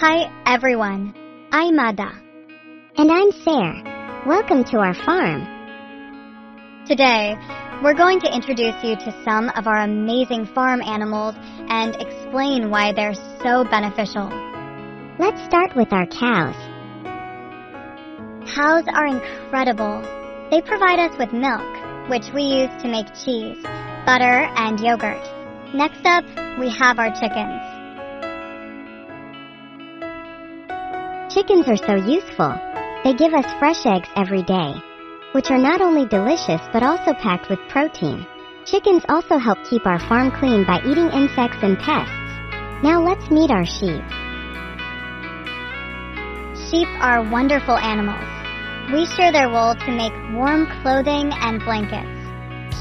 Hi everyone, I'm Ada. And I'm Sarah. Welcome to our farm. Today, we're going to introduce you to some of our amazing farm animals and explain why they're so beneficial. Let's start with our cows. Cows are incredible. They provide us with milk, which we use to make cheese, butter, and yogurt. Next up, we have our chickens. Chickens are so useful. They give us fresh eggs every day, which are not only delicious but also packed with protein. Chickens also help keep our farm clean by eating insects and pests. Now let's meet our sheep. Sheep are wonderful animals. We shear their wool to make warm clothing and blankets.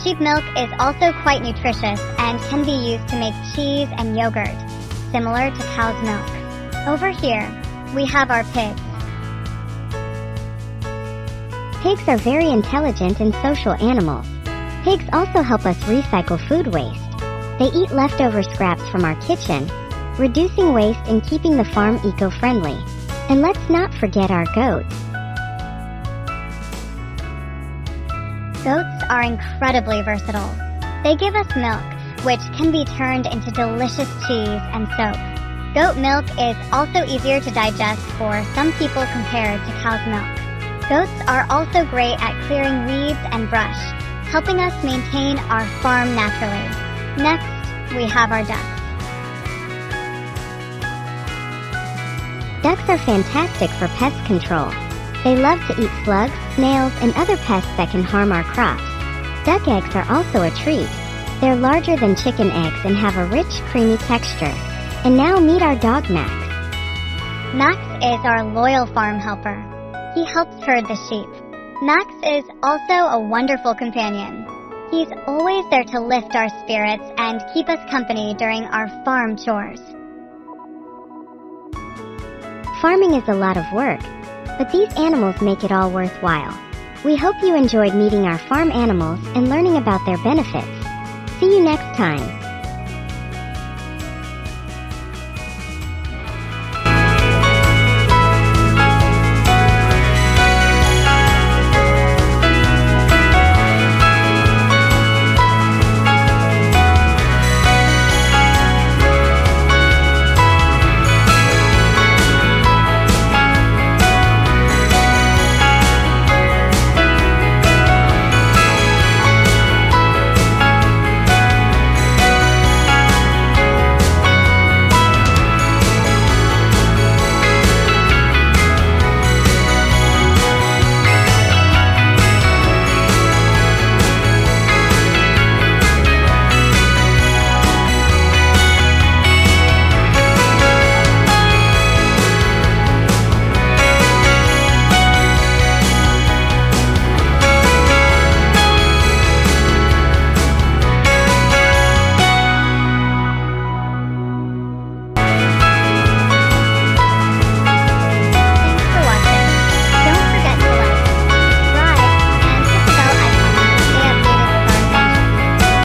Sheep milk is also quite nutritious and can be used to make cheese and yogurt, similar to cow's milk. Over here, we have our pigs. Pigs are very intelligent and social animals. Pigs also help us recycle food waste. They eat leftover scraps from our kitchen, reducing waste and keeping the farm eco-friendly. And let's not forget our goats. Goats are incredibly versatile. They give us milk, which can be turned into delicious cheese and soap. Goat milk is also easier to digest for some people compared to cow's milk. Goats are also great at clearing weeds and brush, helping us maintain our farm naturally. Next, we have our ducks. Ducks are fantastic for pest control. They love to eat slugs, snails, and other pests that can harm our crops. Duck eggs are also a treat. They're larger than chicken eggs and have a rich, creamy texture. And now meet our dog Max. Max is our loyal farm helper. He helps herd the sheep. Max is also a wonderful companion. He's always there to lift our spirits and keep us company during our farm chores. Farming is a lot of work, but these animals make it all worthwhile. We hope you enjoyed meeting our farm animals and learning about their benefits. See you next time.